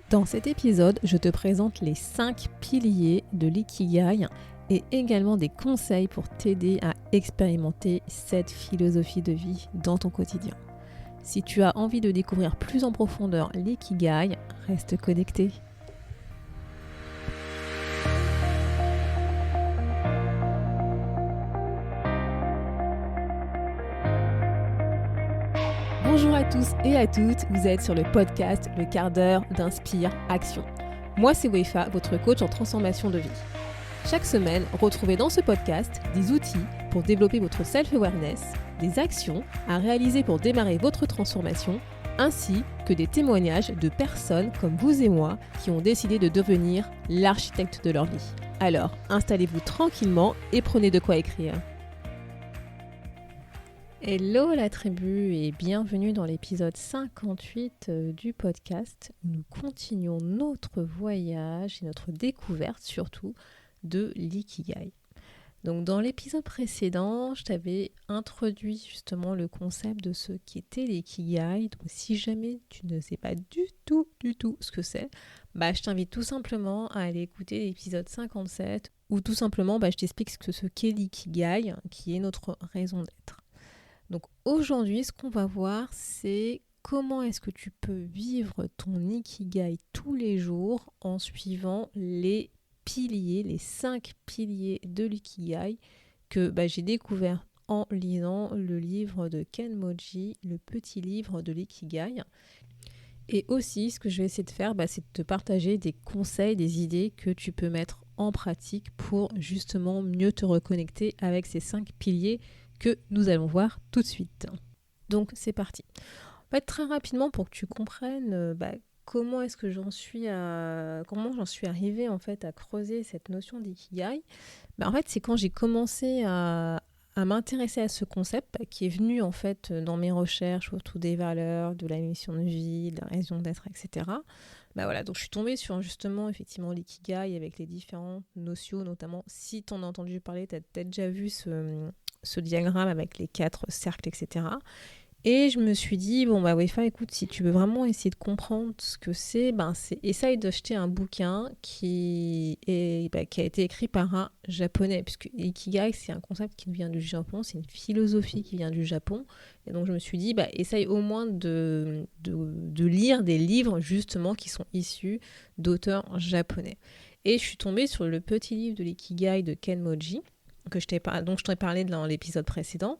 Dans cet épisode, je te présente les 5 piliers de l'ikigai et également des conseils pour t'aider à expérimenter cette philosophie de vie dans ton quotidien. Si tu as envie de découvrir plus en profondeur l'ikigai, reste connecté. Bonjour à tous et à toutes, vous êtes sur le podcast Le quart d'heure d'Inspire Action. Moi c'est Wefa, votre coach en transformation de vie. Chaque semaine, retrouvez dans ce podcast des outils pour développer votre self-awareness, des actions à réaliser pour démarrer votre transformation, ainsi que des témoignages de personnes comme vous et moi qui ont décidé de devenir l'architecte de leur vie. Alors, installez-vous tranquillement et prenez de quoi écrire. Hello la tribu et bienvenue dans l'épisode 58 du podcast où nous continuons notre voyage et notre découverte surtout de l'ikigai. Donc dans l'épisode précédent, je t'avais introduit justement le concept de ce qu'était l'ikigai. Donc si jamais tu ne sais pas du tout ce que c'est, je t'invite tout simplement à aller écouter l'épisode 57 où tout simplement je t'explique ce qu'est l'ikigai, qui est notre raison d'être. Donc aujourd'hui, ce qu'on va voir, c'est comment est-ce que tu peux vivre ton ikigai tous les jours en suivant les piliers, les 5 piliers de l'ikigai que j'ai découvert en lisant le livre de Ken Moji, le petit livre de l'ikigai. Et aussi, ce que je vais essayer de faire, c'est de te partager des conseils, des idées que tu peux mettre en pratique pour justement mieux te reconnecter avec ces 5 piliers que nous allons voir tout de suite. Donc c'est parti. En fait, très rapidement pour que tu comprennes comment est-ce que j'en suis arrivée en fait à creuser cette notion d'ikigai. En fait, c'est quand j'ai commencé à m'intéresser à ce concept qui est venu en fait dans mes recherches autour des valeurs, de la mission de vie, de la raison d'être, etc. Donc je suis tombée sur justement effectivement l'ikigai avec les différentes notions, notamment si tu en as entendu parler, tu as peut-être déjà vu ce diagramme avec les 4 cercles, etc. Et je me suis dit, Wefa, écoute, si tu veux vraiment essayer de comprendre ce que c'est, essaye d'acheter un bouquin qui a été écrit par un japonais, puisque l'ikigai, c'est un concept qui vient du Japon, c'est une philosophie qui vient du Japon. Et donc je me suis dit, essaye au moins de lire des livres justement qui sont issus d'auteurs japonais. Et je suis tombée sur le petit livre de l'ikigai de Ken Moji, dont je t'ai parlé dans l'épisode précédent.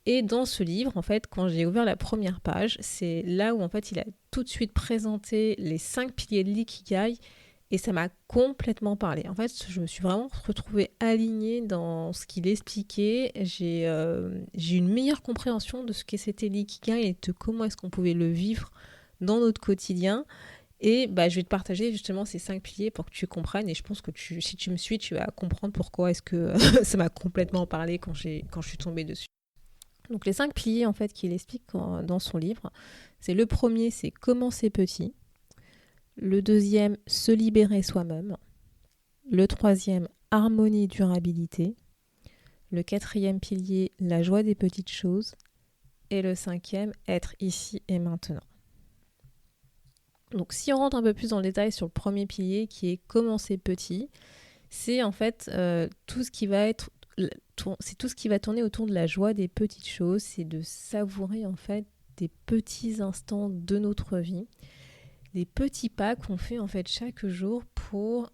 Et dans ce livre, en fait, quand j'ai ouvert la première page, c'est là où en fait il a tout de suite présenté les 5 piliers de l'ikigai et ça m'a complètement parlé. En fait, je me suis vraiment retrouvée alignée dans ce qu'il expliquait. J'ai une meilleure compréhension de ce que c'était l'ikigai et de comment est-ce qu'on pouvait le vivre dans notre quotidien. Et je vais te partager justement ces 5 piliers pour que tu comprennes. Et je pense que si tu me suis, tu vas comprendre pourquoi est-ce que ça m'a complètement parlé quand je suis tombée dessus. Donc les 5 piliers en fait qu'il explique dans son livre, c'est le premier, c'est commencer petit. Le deuxième, se libérer soi-même. Le troisième, harmonie, durabilité. Le quatrième pilier, la joie des petites choses. Et le cinquième, être ici et maintenant. Donc si on rentre un peu plus dans le détail sur le premier pilier qui est commencer petit, c'est en fait tout ce qui va tourner autour de la joie des petites choses, c'est de savourer en fait des petits instants de notre vie, des petits pas qu'on fait en fait chaque jour pour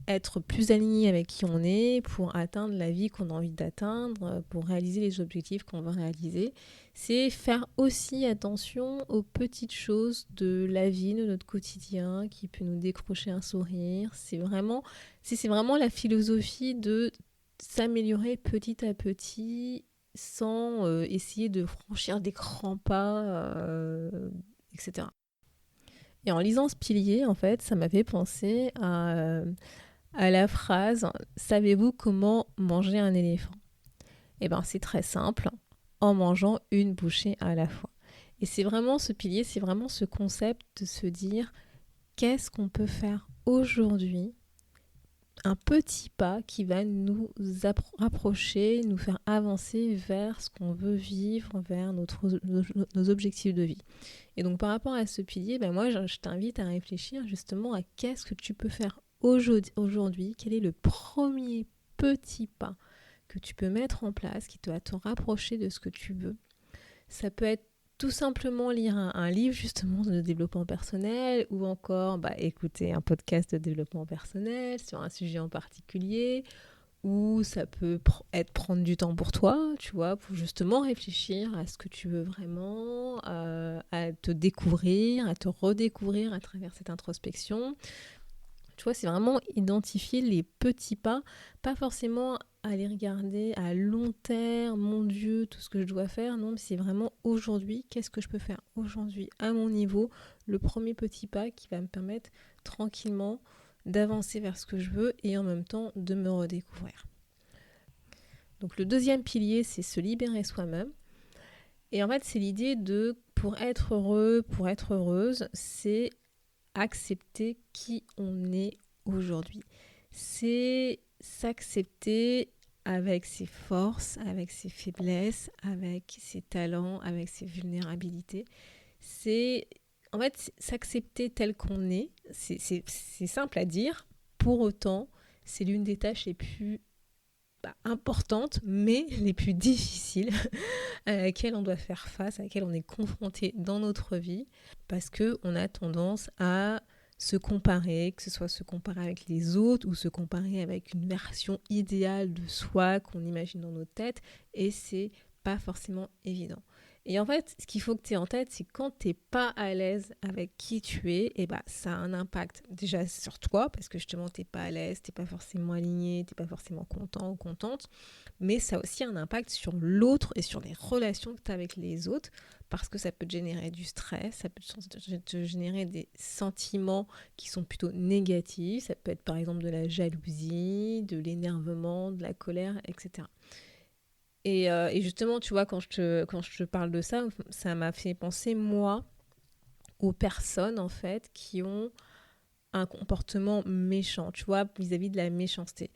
être plus aligné avec qui on est, pour atteindre la vie qu'on a envie d'atteindre, pour réaliser les objectifs qu'on veut réaliser. C'est faire aussi attention aux petites choses de la vie, de notre quotidien, qui peut nous décrocher un sourire. C'est vraiment la philosophie de s'améliorer petit à petit sans essayer de franchir des grands pas, etc. Et en lisant ce pilier, en fait, ça m'a fait penser à la phrase « Savez-vous comment manger un éléphant ?» C'est très simple, en mangeant une bouchée à la fois. Et c'est vraiment ce pilier, c'est vraiment ce concept de se dire qu'est-ce qu'on peut faire aujourd'hui un petit pas qui va nous rapprocher, nous faire avancer vers ce qu'on veut vivre, vers nos objectifs de vie. Et donc par rapport à ce pilier, moi je t'invite à réfléchir justement à qu'est-ce que tu peux faire aujourd'hui, quel est le premier petit pas que tu peux mettre en place qui va te rapprocher de ce que tu veux. Ça peut être tout simplement lire un livre justement de développement personnel ou encore écouter un podcast de développement personnel sur un sujet en particulier, ou ça peut être prendre du temps pour toi, tu vois, pour justement réfléchir à ce que tu veux vraiment, à te découvrir, à te redécouvrir à travers cette introspection. Tu vois, c'est vraiment identifier les petits pas, pas forcément aller regarder à long terme, mon Dieu, tout ce que je dois faire. Non, mais c'est vraiment aujourd'hui, qu'est-ce que je peux faire aujourd'hui à mon niveau, le premier petit pas qui va me permettre tranquillement d'avancer vers ce que je veux et en même temps de me redécouvrir. Donc le deuxième pilier, c'est se libérer soi-même. Et en fait, c'est l'idée de, pour être heureux, pour être heureuse, c'est accepter qui on est aujourd'hui. C'est s'accepter avec ses forces, avec ses faiblesses, avec ses talents, avec ses vulnérabilités. C'est en fait s'accepter tel qu'on est. C'est simple à dire. Pour autant, c'est l'une des tâches les plus importantes, mais les plus difficiles à laquelle on doit faire face, à laquelle on est confronté dans notre vie, parce qu'on a tendance à se comparer, que ce soit se comparer avec les autres ou se comparer avec une version idéale de soi qu'on imagine dans notre tête, et c'est pas forcément évident. Et en fait, ce qu'il faut que tu aies en tête, c'est quand tu n'es pas à l'aise avec qui tu es, ça a un impact déjà sur toi, parce que justement, tu n'es pas à l'aise, tu n'es pas forcément aligné, tu n'es pas forcément content ou contente, mais ça a aussi un impact sur l'autre et sur les relations que tu as avec les autres, parce que ça peut te générer du stress, ça peut te générer des sentiments qui sont plutôt négatifs, ça peut être par exemple de la jalousie, de l'énervement, de la colère, etc. Et justement, tu vois, quand je te parle de ça, ça m'a fait penser, moi, aux personnes, en fait, qui ont un comportement méchant, tu vois, vis-à-vis de la méchanceté.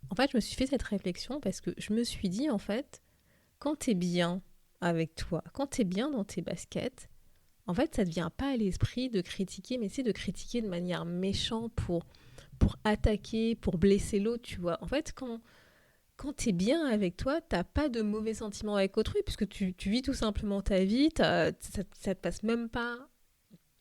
En fait, je me suis fait cette réflexion parce que je me suis dit, en fait, quand t'es bien avec toi, quand t'es bien dans tes baskets, en fait, ça ne te vient pas à l'esprit de critiquer, mais c'est de critiquer de manière méchante pour attaquer, pour blesser l'autre, tu vois. En fait, quand tu es bien avec toi, tu n'as pas de mauvais sentiments avec autrui, puisque tu vis tout simplement ta vie, ça te passe même pas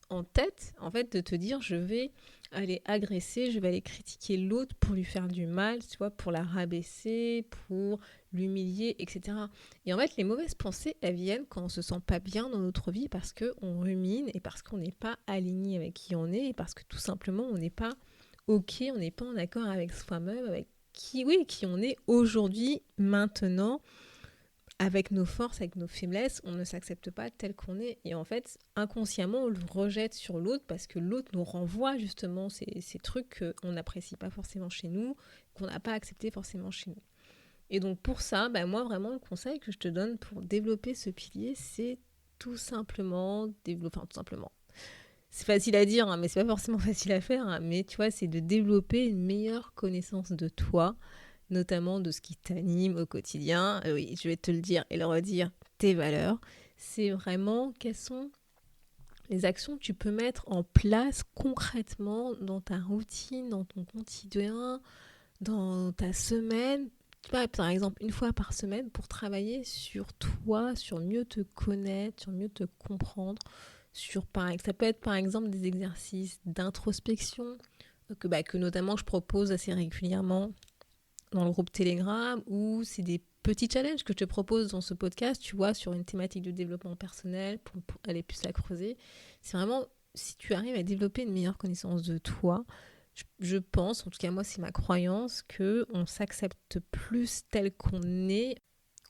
en tête, en fait, de te dire je vais aller agresser, je vais aller critiquer l'autre pour lui faire du mal, tu vois, pour la rabaisser, pour l'humilier, etc. Et en fait, les mauvaises pensées, elles viennent quand on se sent pas bien dans notre vie parce qu'on rumine et parce qu'on n'est pas aligné avec qui on est et parce que tout simplement, on n'est pas OK, on n'est pas en accord avec soi-même, avec qui on est aujourd'hui, maintenant, avec nos forces, avec nos faiblesses, on ne s'accepte pas tel qu'on est. Et en fait, inconsciemment, on le rejette sur l'autre parce que l'autre nous renvoie justement ces trucs qu'on n'apprécie pas forcément chez nous, qu'on n'a pas accepté forcément chez nous. Et donc pour ça, moi vraiment, le conseil que je te donne pour développer ce pilier, c'est tout simplement c'est facile à dire, mais c'est pas forcément facile à faire. Mais tu vois, c'est de développer une meilleure connaissance de toi, notamment de ce qui t'anime au quotidien. Oui, je vais te le dire et le redire, tes valeurs. C'est vraiment quelles sont les actions que tu peux mettre en place concrètement dans ta routine, dans ton quotidien, dans ta semaine. Tu vois, par exemple, une fois par semaine pour travailler sur toi, sur mieux te connaître, sur mieux te comprendre. Ça peut être par exemple des exercices d'introspection que notamment je propose assez régulièrement dans le groupe Telegram, ou c'est des petits challenges que je te propose dans ce podcast, tu vois, sur une thématique de développement personnel pour aller plus la creuser. C'est vraiment, si tu arrives à développer une meilleure connaissance de toi, je pense, en tout cas moi c'est ma croyance, qu'on s'accepte plus tel qu'on est,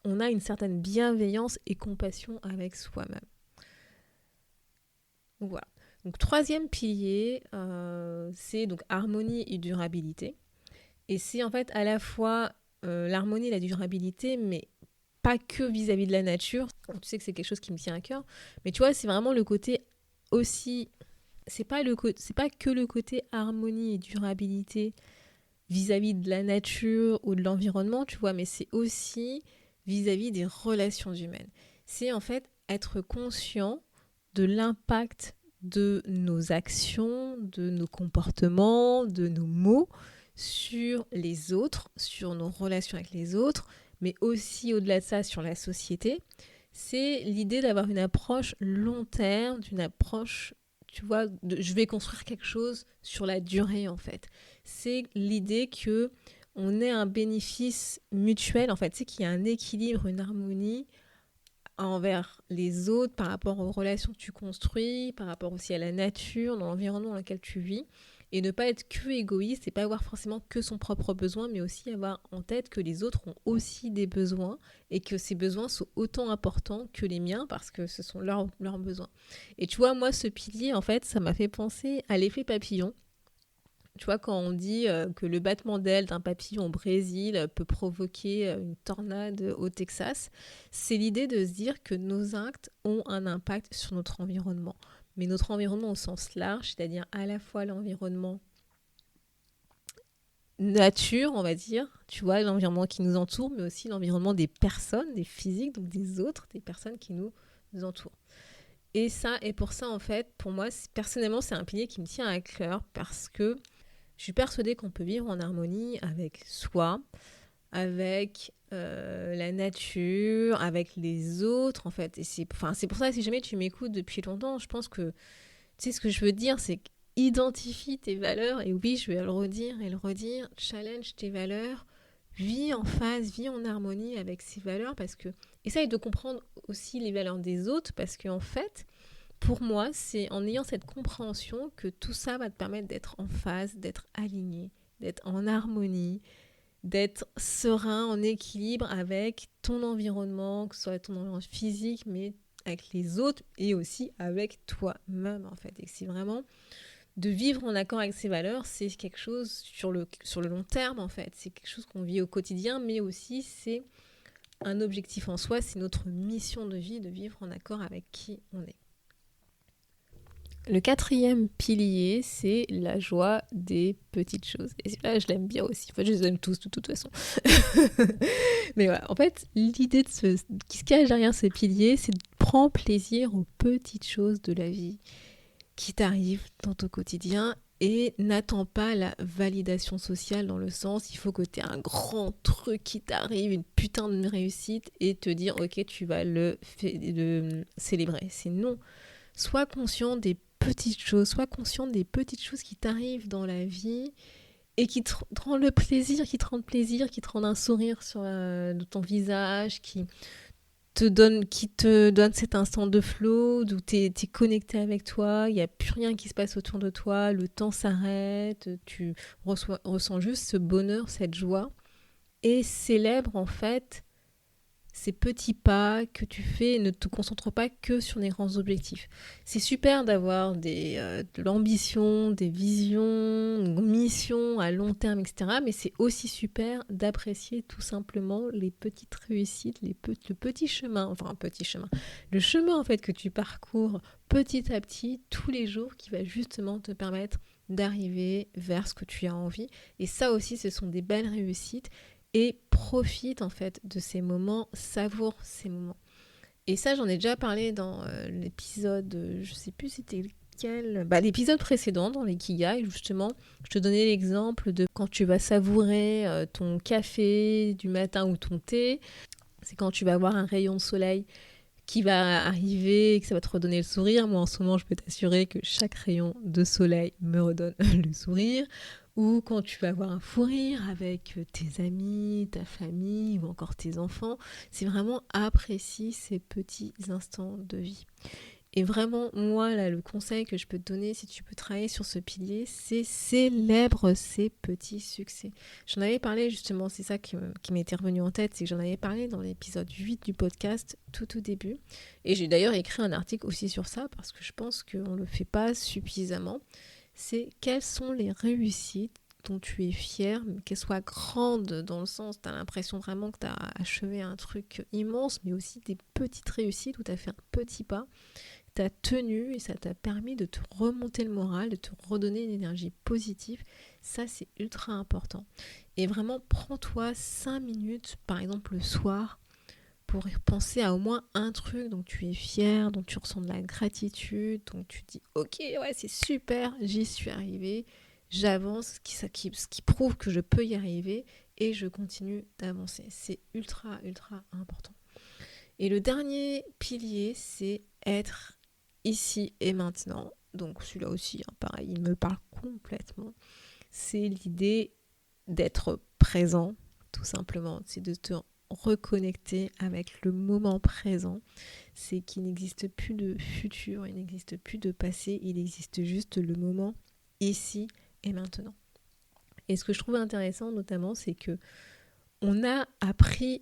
on a une certaine bienveillance et compassion avec soi-même. Donc voilà. Donc troisième pilier, c'est donc harmonie et durabilité. Et c'est en fait à la fois l'harmonie et la durabilité, mais pas que vis-à-vis de la nature. Tu sais que c'est quelque chose qui me tient à cœur. Mais tu vois, c'est vraiment le côté aussi... c'est pas que le côté harmonie et durabilité vis-à-vis de la nature ou de l'environnement, tu vois, mais c'est aussi vis-à-vis des relations humaines. C'est en fait être conscient de l'impact de nos actions, de nos comportements, de nos mots sur les autres, sur nos relations avec les autres, mais aussi au-delà de ça sur la société. C'est l'idée d'avoir une approche long terme, d'une approche, tu vois, je vais construire quelque chose sur la durée en fait. C'est l'idée que on ait un bénéfice mutuel, en fait, c'est qu'il y a un équilibre, une harmonie envers les autres, par rapport aux relations que tu construis, par rapport aussi à la nature, dans l'environnement dans lequel tu vis, et ne pas être que égoïste et pas avoir forcément que son propre besoin, mais aussi avoir en tête que les autres ont aussi des besoins et que ces besoins sont autant importants que les miens parce que ce sont leurs besoins. Et tu vois, moi, ce pilier, en fait, ça m'a fait penser à l'effet papillon. Tu vois, quand on dit que le battement d'aile d'un papillon au Brésil peut provoquer une tornade au Texas, c'est l'idée de se dire que nos actes ont un impact sur notre environnement. Mais notre environnement au sens large, c'est-à-dire à la fois l'environnement nature, on va dire, tu vois, l'environnement qui nous entoure, mais aussi l'environnement des personnes, des physiques, donc des autres, des personnes qui nous entourent. Et ça, et pour ça, en fait, pour moi, personnellement, c'est un pilier qui me tient à cœur parce que je suis persuadée qu'on peut vivre en harmonie avec soi, avec la nature, avec les autres, en fait. Et c'est pour ça que si jamais tu m'écoutes depuis longtemps, je pense que, tu sais, ce que je veux dire, c'est identifie tes valeurs. Et oui, je vais le redire et le redire. Challenge tes valeurs. Vis en phase, vis en harmonie avec ces valeurs. Parce que essaye de comprendre aussi les valeurs des autres. Parce qu'en fait, pour moi, c'est en ayant cette compréhension que tout ça va te permettre d'être en phase, d'être aligné, d'être en harmonie, d'être serein, en équilibre avec ton environnement, que ce soit ton environnement physique, mais avec les autres et aussi avec toi-même, en fait. Et c'est vraiment de vivre en accord avec ses valeurs, c'est quelque chose sur le long terme, en fait. C'est quelque chose qu'on vit au quotidien, mais aussi c'est un objectif en soi, c'est notre mission de vie, de vivre en accord avec qui on est. Le quatrième pilier, c'est la joie des petites choses. Et là, je l'aime bien aussi. Enfin, je les aime tous, de toute façon. Mais voilà, en fait, l'idée qui se cache derrière ce pilier, c'est de prendre plaisir aux petites choses de la vie qui t'arrivent dans ton quotidien et n'attends pas la validation sociale dans le sens, il faut que tu aies un grand truc qui t'arrive, une putain de réussite et te dire, ok, tu vas le célébrer. C'est non. Sois conscient des petites choses, sois conscient des petites choses qui t'arrivent dans la vie et qui te rendent le plaisir, qui te rendent un sourire sur ton visage, qui te donne cet instant de flow où tu es connecté avec toi, il n'y a plus rien qui se passe autour de toi, le temps s'arrête, tu ressens juste ce bonheur, cette joie et célèbre en fait ces petits pas que tu fais, ne te concentre pas que sur des grands objectifs. C'est super d'avoir de l'ambition, des visions, une mission à long terme, etc. Mais c'est aussi super d'apprécier tout simplement les petites réussites, le petit chemin, le chemin en fait que tu parcours petit à petit, tous les jours, qui va justement te permettre d'arriver vers ce que tu as envie. Et ça aussi, ce sont des belles réussites. Et profite en fait de ces moments, savoure ces moments. Et ça, j'en ai déjà parlé dans l'épisode, je sais plus c'était lequel, l'épisode précédent dans l'Ikigai, justement, je te donnais l'exemple de quand tu vas savourer ton café du matin ou ton thé, c'est quand tu vas avoir un rayon de soleil qui va arriver et que ça va te redonner le sourire. Moi, en ce moment, je peux t'assurer que chaque rayon de soleil me redonne le sourire. Ou quand tu vas avoir un fou rire avec tes amis, ta famille ou encore tes enfants. C'est vraiment apprécier ces petits instants de vie. Et vraiment, moi, là, le conseil que je peux te donner, si tu peux travailler sur ce pilier, c'est célèbre ces petits succès. J'en avais parlé justement, c'est ça qui m'était revenu en tête, c'est que j'en avais parlé dans l'épisode 8 du podcast, tout au début. Et j'ai d'ailleurs écrit un article aussi sur ça, parce que je pense qu'on ne le fait pas suffisamment. C'est quelles sont les réussites dont tu es fière, mais qu'elles soient grandes dans le sens, tu as l'impression vraiment que tu as achevé un truc immense, mais aussi des petites réussites où tu as fait un petit pas. t'a tenu et ça t'a permis de te remonter le moral, de te redonner une énergie positive. Ça, c'est ultra important. Et vraiment, prends-toi 5 minutes, par exemple le soir, pour penser à au moins un truc dont tu es fier, dont tu ressens de la gratitude, dont tu dis « Ok, ouais, c'est super, j'y suis arrivée, j'avance, ce qui prouve que je peux y arriver et je continue d'avancer. » C'est ultra, ultra important. Et le dernier pilier, c'est être ici et maintenant. Donc celui-là aussi, pareil, il me parle complètement. C'est l'idée d'être présent, tout simplement. C'est de te reconnecter avec le moment présent. C'est qu'il n'existe plus de futur, il n'existe plus de passé, il existe juste le moment ici et maintenant. Et ce que je trouve intéressant notamment, c'est que on a appris,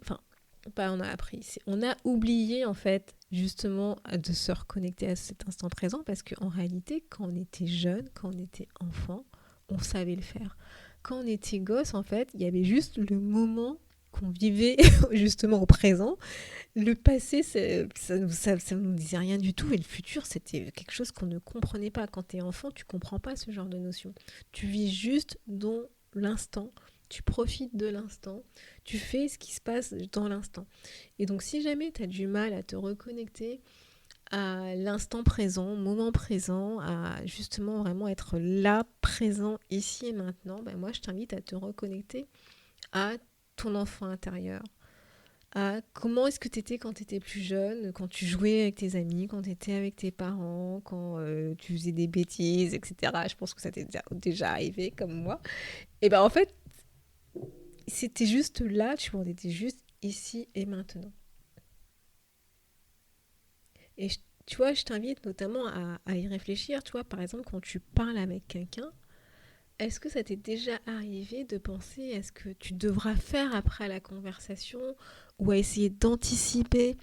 on a oublié en fait justement de se reconnecter à cet instant présent parce qu'en réalité, quand on était jeune, quand on était enfant, on savait le faire. Quand on était gosse, en fait, il y avait juste le moment qu'on vivait justement au présent. Le passé, ça nous disait rien du tout et le futur, c'était quelque chose qu'on ne comprenait pas. Quand tu es enfant, tu comprends pas ce genre de notion. Tu vis juste dans l'instant, tu profites de l'instant, tu fais ce qui se passe dans l'instant. Et donc si jamais tu as du mal à te reconnecter à l'instant présent, au moment présent, à justement vraiment être là, présent, ici et maintenant, ben moi je t'invite à te reconnecter à ton enfant intérieur, à comment est-ce que tu étais quand tu étais plus jeune, quand tu jouais avec tes amis, quand tu étais avec tes parents, quand tu faisais des bêtises, etc. Je pense que ça t'est déjà arrivé comme moi. Et ben en fait, c'était juste là, tu vois, on était juste ici et maintenant. Et tu vois, je t'invite notamment à y réfléchir. Tu vois, par exemple, quand tu parles avec quelqu'un, est-ce que ça t'est déjà arrivé de penser à ce que tu devras faire après la conversation ou à essayer d'anticiper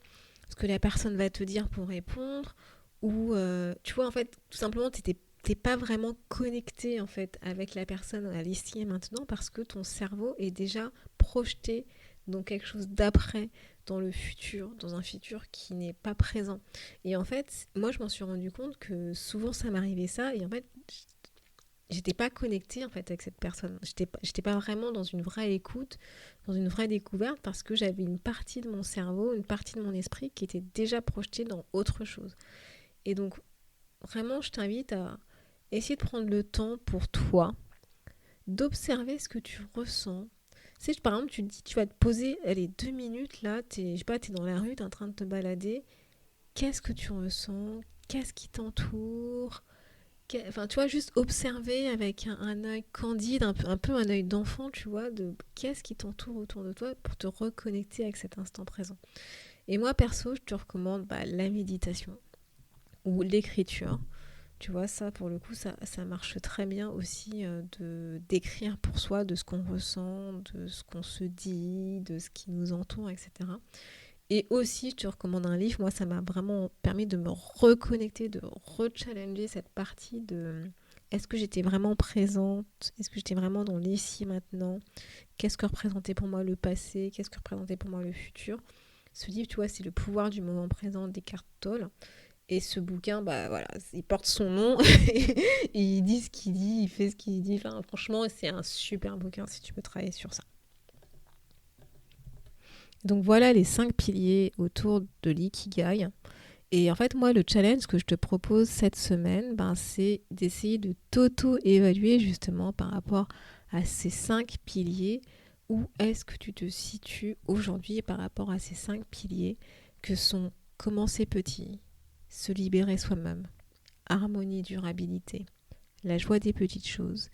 ce que la personne va te dire pour répondre ou tu vois, en fait, tout simplement, t'es pas vraiment connecté en fait avec la personne à l'ici et maintenant parce que ton cerveau est déjà projeté dans quelque chose d'après, dans le futur, dans un futur qui n'est pas présent. Et en fait, moi je m'en suis rendu compte que souvent ça m'arrivait ça et en fait j'étais pas connectée en fait avec cette personne. J'étais pas vraiment dans une vraie écoute, dans une vraie découverte parce que j'avais une partie de mon cerveau, une partie de mon esprit qui était déjà projetée dans autre chose. Et donc vraiment je t'invite à essayer de prendre le temps pour toi, d'observer ce que tu ressens. Tu sais, par exemple, tu te dis, tu vas te poser, allez, 2 minutes là, je sais pas, t'es dans la rue, t'es en train de te balader. Qu'est-ce que tu ressens? Qu'est-ce qui t'entoure? Enfin, tu vois, juste observer avec un œil candide, un peu un œil d'enfant, tu vois, de qu'est-ce qui t'entoure autour de toi pour te reconnecter avec cet instant présent. Et moi, perso, je te recommande la méditation ou l'écriture. Tu vois, ça, pour le coup, ça marche très bien aussi d'écrire pour soi de ce qu'on ressent, de ce qu'on se dit, de ce qui nous entoure, etc. Et aussi, je te recommande un livre. Moi, ça m'a vraiment permis de me reconnecter, de rechallenger cette partie de est-ce que j'étais vraiment présente? Est-ce que j'étais vraiment dans l'ici maintenant? Qu'est-ce que représentait pour moi le passé? Qu'est-ce que représentait pour moi le futur? Ce livre, tu vois, c'est Le pouvoir du moment présent d'Eckhart Tolle. Et ce bouquin, voilà, il porte son nom, et il dit ce qu'il dit, il fait ce qu'il dit. Enfin, franchement, c'est un super bouquin si tu peux travailler sur ça. Donc voilà les 5 piliers autour de l'ikigai. Et en fait, moi, le challenge que je te propose cette semaine, c'est d'essayer de t'auto-évaluer justement par rapport à ces 5 piliers. Où est-ce que tu te situes aujourd'hui par rapport à ces 5 piliers que sont commencer petit, se libérer soi-même, harmonie, durabilité, la joie des petites choses,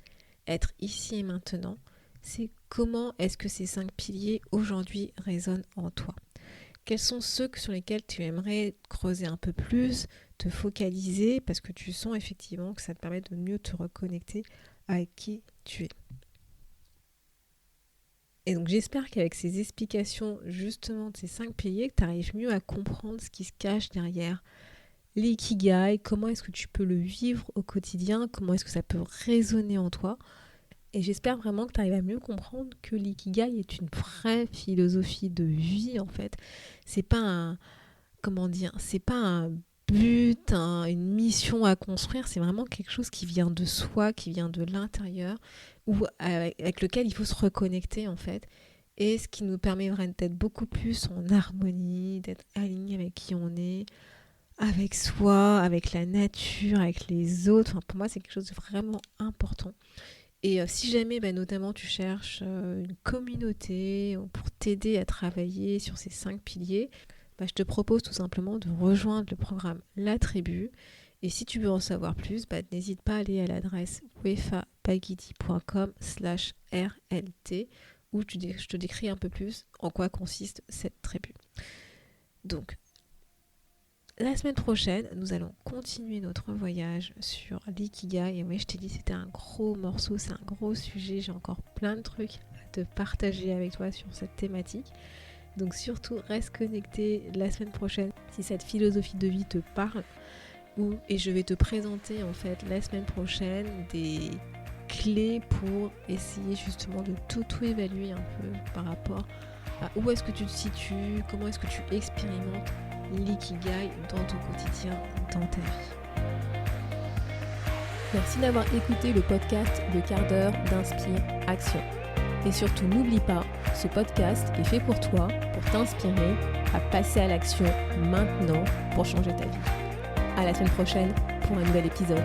être ici et maintenant. C'est comment est-ce que ces 5 piliers aujourd'hui résonnent en toi? Quels sont ceux sur lesquels tu aimerais creuser un peu plus, te focaliser, parce que tu sens effectivement que ça te permet de mieux te reconnecter à qui tu es. Et donc j'espère qu'avec ces explications justement de ces 5 piliers, que tu arrives mieux à comprendre ce qui se cache derrière l'ikigai, comment est-ce que tu peux le vivre au quotidien, comment est-ce que ça peut résonner en toi. Et j'espère vraiment que tu arrives à mieux comprendre que l'ikigai est une vraie philosophie de vie en fait. C'est pas un, comment dire, c'est pas un but, une mission à construire, c'est vraiment quelque chose qui vient de soi, qui vient de l'intérieur, ou avec lequel il faut se reconnecter en fait, et ce qui nous permet vraiment d'être beaucoup plus en harmonie, d'être aligné avec qui on est, avec soi, avec la nature, avec les autres. Pour moi, c'est quelque chose de vraiment important. Et si jamais, notamment, tu cherches une communauté pour t'aider à travailler sur ces 5 piliers, je te propose tout simplement de rejoindre le programme La Tribu. Et si tu veux en savoir plus, n'hésite pas à aller à l'adresse wefapagidi.com/rlt où je te décris un peu plus en quoi consiste cette tribu. Donc, la semaine prochaine, nous allons continuer notre voyage sur l'ikigai. Et oui, je t'ai dit, c'était un gros morceau, c'est un gros sujet. J'ai encore plein de trucs à te partager avec toi sur cette thématique. Donc surtout, reste connecté la semaine prochaine si cette philosophie de vie te parle. Et je vais te présenter en fait la semaine prochaine des clés pour essayer justement de t'auto-évaluer un peu par rapport à où est-ce que tu te situes, comment est-ce que tu expérimentes l'ikigai dans ton quotidien, dans ta vie. Merci d'avoir écouté le podcast Le quart d'heure d'Inspire Action. Et surtout, n'oublie pas, ce podcast est fait pour toi, pour t'inspirer à passer à l'action maintenant pour changer ta vie. À la semaine prochaine pour un nouvel épisode.